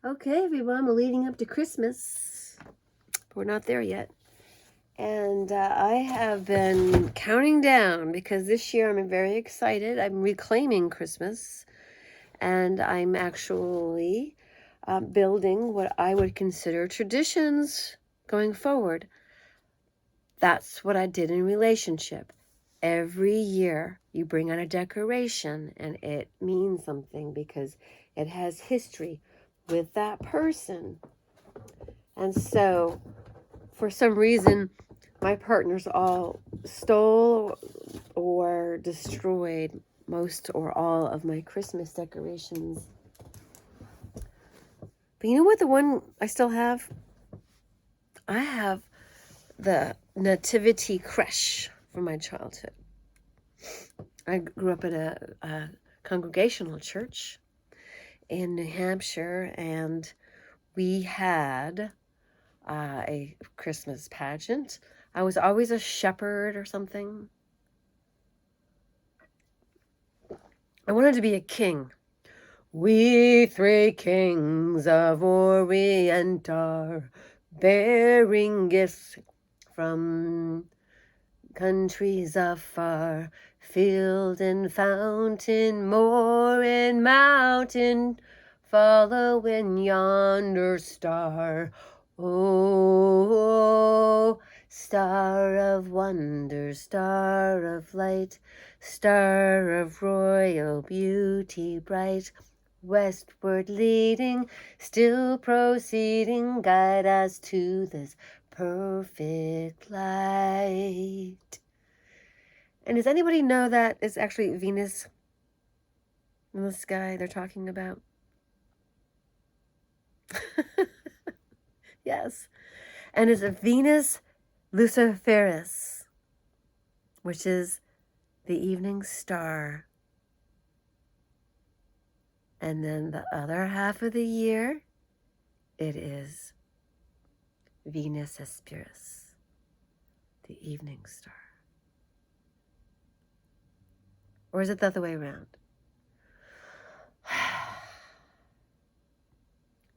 Okay, everyone, we're leading up to Christmas. We're not there yet. And I have been counting down because this year I'm very excited. I'm reclaiming Christmas. And I'm actually building what I would consider traditions going forward. That's what I did in relationship. Every year you bring out a decoration and it means something because it has history with that person. And so, for some reason, my partners all stole or destroyed most or all of my Christmas decorations. But you know what? The one I still have? I have the Nativity creche from my childhood. I grew up in a congregational church in New Hampshire, and we had a Christmas pageant. I was always a shepherd or something. I wanted to be a king. We three kings of Orient are bearing gifts from countries afar, field and fountain, moor and mountain, following yonder star. Oh, star of wonder, star of light, star of royal beauty bright, westward leading, still proceeding, guide us to this perfect light. And does anybody know that it's actually Venus in the sky they're talking about? Yes. And it's a Venus Luciferous, which is the evening star. And then the other half of the year, it is Venus Hesperus, the evening star. Or is it the other way around?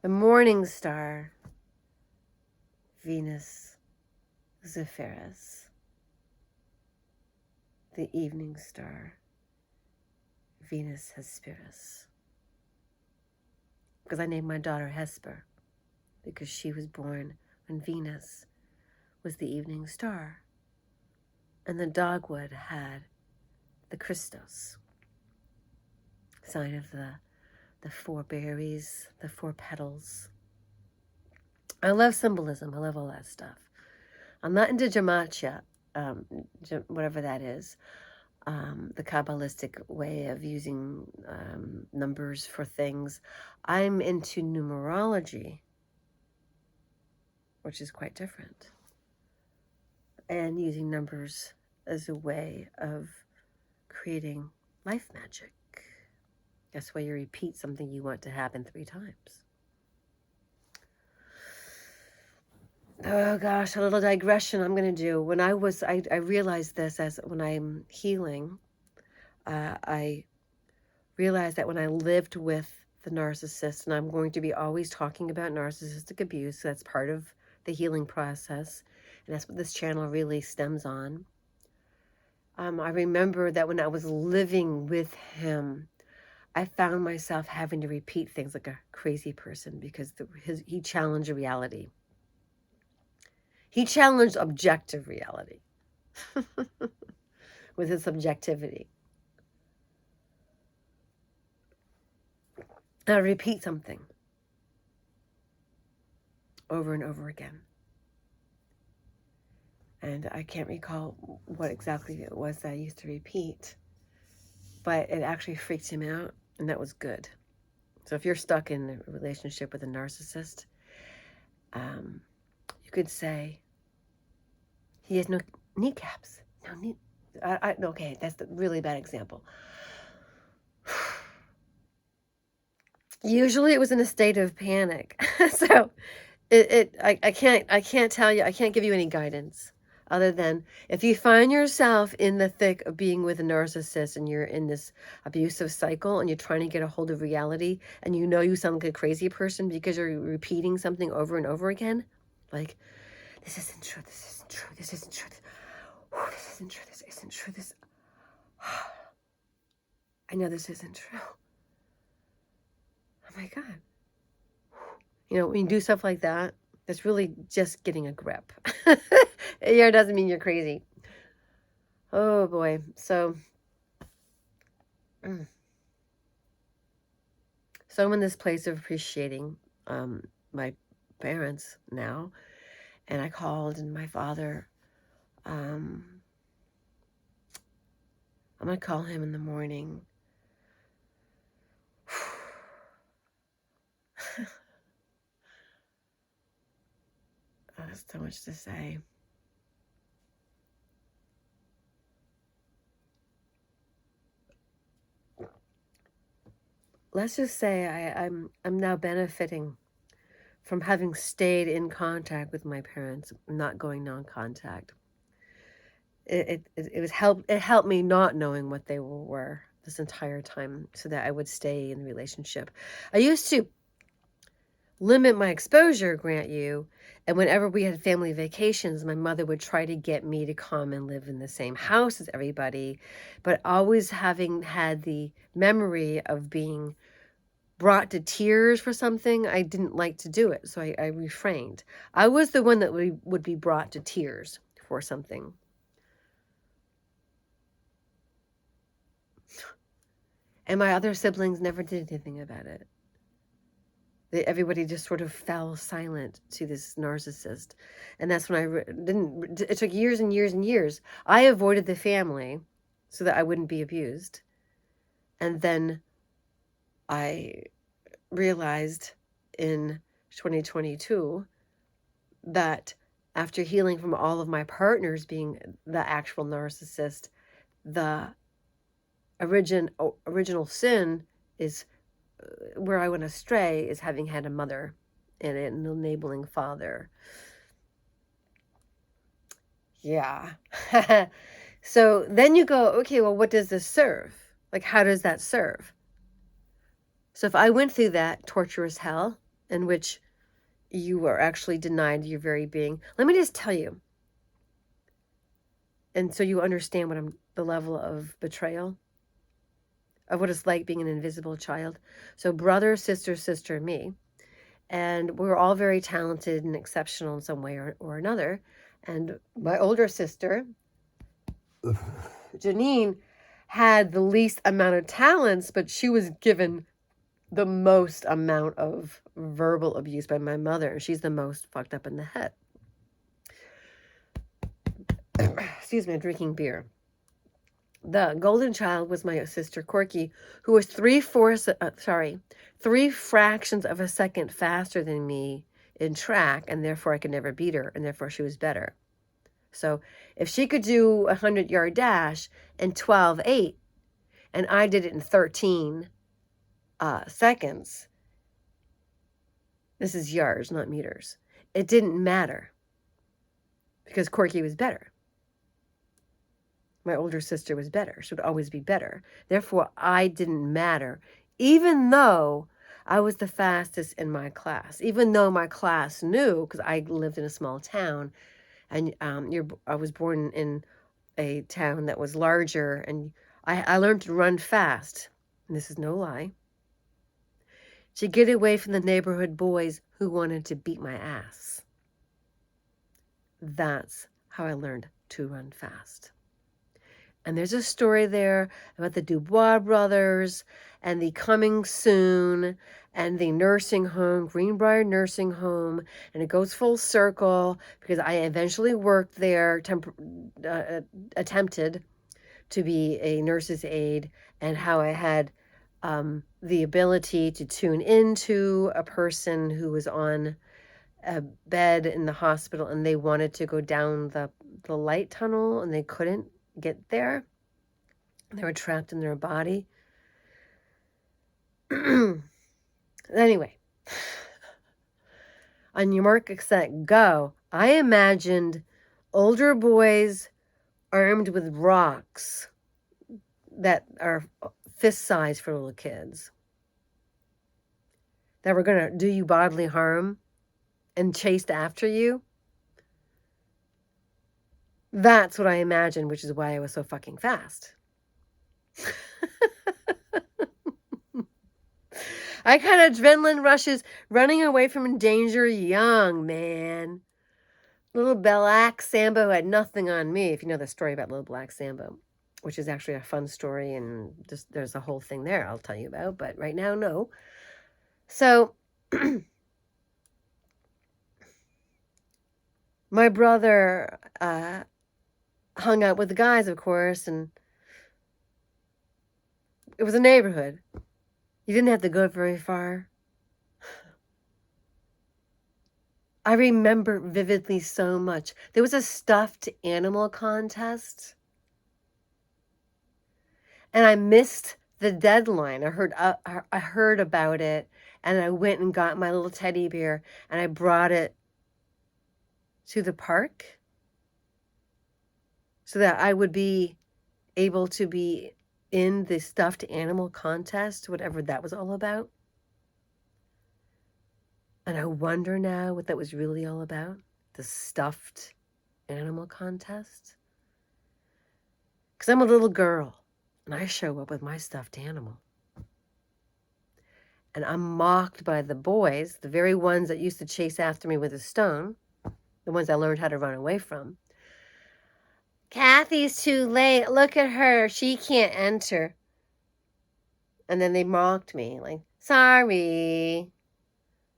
The morning star, Venus Luciferus. The evening star, Venus Hesperus. Because I named my daughter Hesper, because she was born when Venus was the evening star. And the dogwood had the Christos, sign of the four berries, the four petals. I love symbolism. I love all that stuff. I'm not into gematria, whatever that is, the Kabbalistic way of using numbers for things. I'm into numerology, which is quite different, and using numbers as a way of creating life magic. That's why you repeat something you want to happen 3 times. Oh gosh, a little digression I'm going to do. When I realized this as when I'm healing, I realized that when I lived with the narcissist, and I'm going to be always talking about narcissistic abuse, so that's part of the healing process, and that's what this channel really stems on. I remember that when I was living with him, I found myself having to repeat things like a crazy person because he challenged reality. He challenged objective reality with his subjectivity. And I repeat something over and over again. And I can't recall what exactly it was that I used to repeat, but it actually freaked him out, and that was good. So if you're stuck in a relationship with a narcissist, you could say, he has no kneecaps. Okay, that's the really bad example. Usually it was in a state of panic. So I can't tell you, I can't give you any guidance. other than if you find yourself in the thick of being with a narcissist and you're in this abusive cycle and you're trying to get a hold of reality and you know you sound like a crazy person because you're repeating something over and over again, like, this isn't true, this isn't true, this isn't true, this isn't true, this isn't true, this, I know this isn't true. Oh my God. You know, when you do stuff like that, it's really just getting a grip. It doesn't mean you're crazy. Oh boy. So I'm in this place of appreciating my parents now. And I called, and my father, I'm going to call him in the morning. Oh, there's so much to say. Let's just say I'm now benefiting from having stayed in contact with my parents, not going non-contact. It helped me not knowing what they were this entire time, so that I would stay in the relationship. I used to limit my exposure, grant you, and whenever we had family vacations, my mother would try to get me to come and live in the same house as everybody, but always having had the memory of being brought to tears for something, I didn't like to do it, so I refrained. I was the one that would be brought to tears for something. And my other siblings never did anything about it. Everybody just sort of fell silent to this narcissist. And that's when it took years and years and years. I avoided the family so that I wouldn't be abused. And then I realized in 2022 that after healing from all of my partners being the actual narcissist, the original sin is where I went astray is having had a mother and an enabling father. Yeah. So then you go, okay, well, what does this serve? Like, how does that serve? So if I went through that torturous hell in which you are actually denied your very being, let me just tell you, and so you understand the level of betrayal, of what it's like being an invisible child. So brother, sister, me. And we're all very talented and exceptional in some way or another. And my older sister, Janine, had the least amount of talents, but she was given the most amount of verbal abuse by my mother. She's the most fucked up in the head. Excuse me, I'm drinking beer. The golden child was my sister Corky, who was 3 fractions of a second faster than me in track, and therefore I could never beat her, and therefore she was better. So if she could do a 100-yard dash in 12.8, and I did it in 13 seconds, this is yards, not meters, it didn't matter because Corky was better. My older sister was better. She would always be better. Therefore, I didn't matter, even though I was the fastest in my class, even though my class knew, because I lived in a small town, and I was born in a town that was larger, and I learned to run fast, and this is no lie, to get away from the neighborhood boys who wanted to beat my ass. That's how I learned to run fast. And there's a story there about the Dubois brothers and the coming soon and the nursing home, Greenbrier Nursing Home. And it goes full circle because I eventually worked there, attempted to be a nurse's aide, and how I had the ability to tune into a person who was on a bed in the hospital and they wanted to go down the light tunnel and they couldn't get there. They were trapped in their body. Anyway, on your mark, set, go. I imagined older boys armed with rocks that are fist size for little kids that were going to do you bodily harm and chased after you. That's what I imagined, which is why I was so fucking fast. I kind of adrenaline rushes running away from danger young, man. Little Black Sambo had nothing on me, if you know the story about Little Black Sambo, which is actually a fun story, and just there's a whole thing there I'll tell you about, but right now, no. So, my brother hung out with the guys, of course, and it was a neighborhood. You didn't have to go very far. I remember vividly so much. There was a stuffed animal contest, and I missed the deadline. I heard about it, and I went and got my little teddy bear, and I brought it to the park so that I would be able to be in the stuffed animal contest, whatever that was all about. And I wonder now what that was really all about, the stuffed animal contest. Because I'm a little girl, and I show up with my stuffed animal. And I'm mocked by the boys, the very ones that used to chase after me with a stone, the ones I learned how to run away from. Kathy's too late. Look at her. She can't enter. And then they mocked me, like, sorry.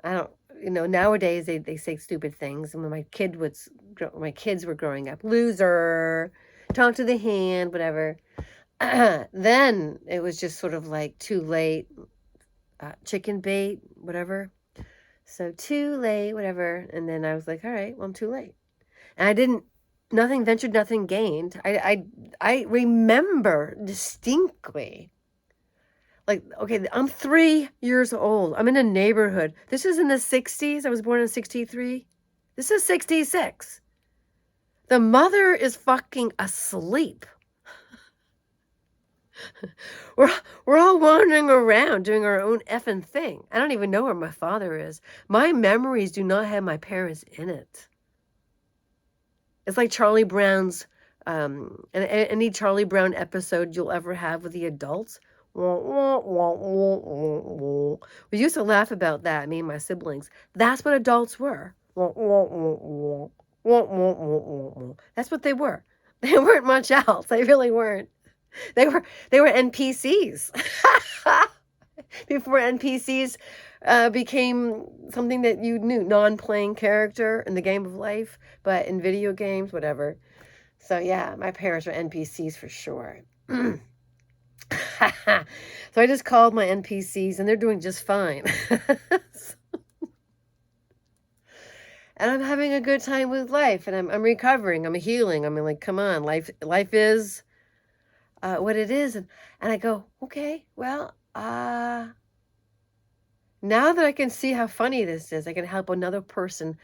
I don't, nowadays they say stupid things. And when my kids were growing up, loser, talk to the hand, whatever. Then it was just sort of like too late, chicken bait, whatever. So too late, whatever. And then I was like, all right, well, I'm too late. And nothing ventured, nothing gained. I remember distinctly, like, okay, I'm 3 years old. I'm in a neighborhood. This is in the 60s. I was born in 63. This is 66. The mother is fucking asleep. We're all wandering around doing our own effing thing. I don't even know where my father is. My memories do not have my parents in it. It's like Charlie Brown's, any Charlie Brown episode you'll ever have with the adults. We used to laugh about that, me and my siblings. That's what adults were. That's what they were. They weren't much else. They really weren't. They were NPCs. Before NPCs became something that you knew, non-playing character in the game of life, but in video games, whatever. So yeah, my parents were NPCs for sure. So I just called my NPCs, and they're doing just fine. And I'm having a good time with life, and I'm recovering, I'm healing. I mean, like, come on, life is what it is. And I go, okay, well, now that I can see how funny this is, I can help another person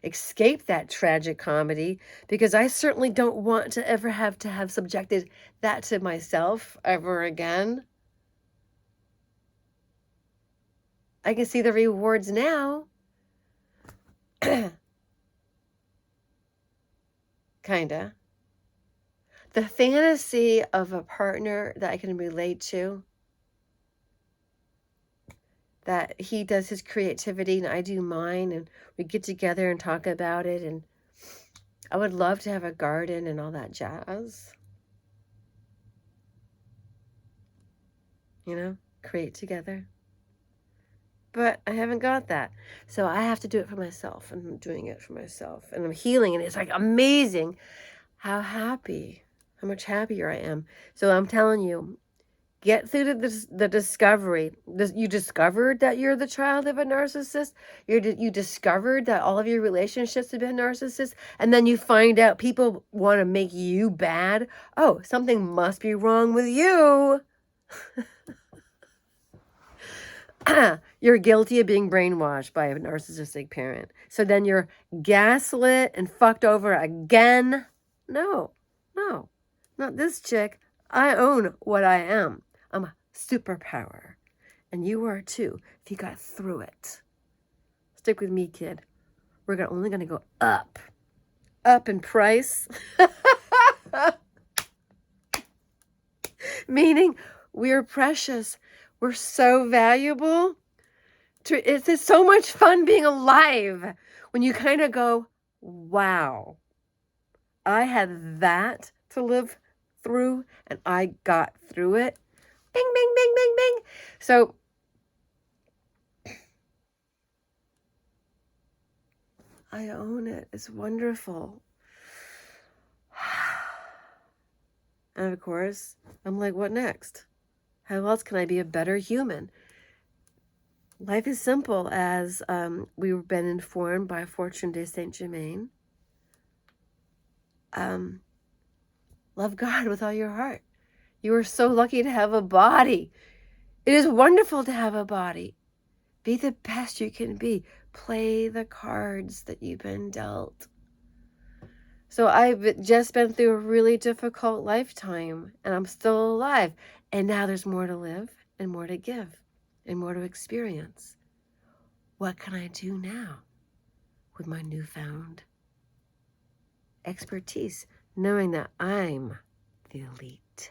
escape that tragic comedy, because I certainly don't want to ever have subjected that to myself ever again. I can see the rewards now. Kinda. The fantasy of a partner that I can relate to, that he does his creativity and I do mine, and we get together and talk about it, and I would love to have a garden and all that jazz. Create together. But I haven't got that. So I have to do it for myself, and I'm doing it for myself, and I'm healing, and it's like amazing how much happier I am. So I'm telling you, get through the discovery. You discovered that you're the child of a narcissist. You discovered that all of your relationships have been narcissists. And then you find out people want to make you bad. Oh, something must be wrong with you. You're guilty of being brainwashed by a narcissistic parent. So then you're gaslit and fucked over again. No, no, not this chick. I own what I am. I'm a superpower. And you are too, if you got through it. Stick with me, kid. We're only going to go up. Up in price. Meaning we're precious. We're so valuable. It's so much fun being alive when you kind of go, wow, I had that to live through and I got through it. Bing, bing, bing, bing, bing. So I own it. It's wonderful. And of course, I'm like, what next? How else can I be a better human? Life is simple as we've been informed by Fortune de Saint-Germain. Love God with all your heart. You are so lucky to have a body. It is wonderful to have a body. Be the best you can be. Play the cards that you've been dealt. So I've just been through a really difficult lifetime, and I'm still alive. And now there's more to live and more to give and more to experience. What can I do now with my newfound expertise, knowing that I'm the elite?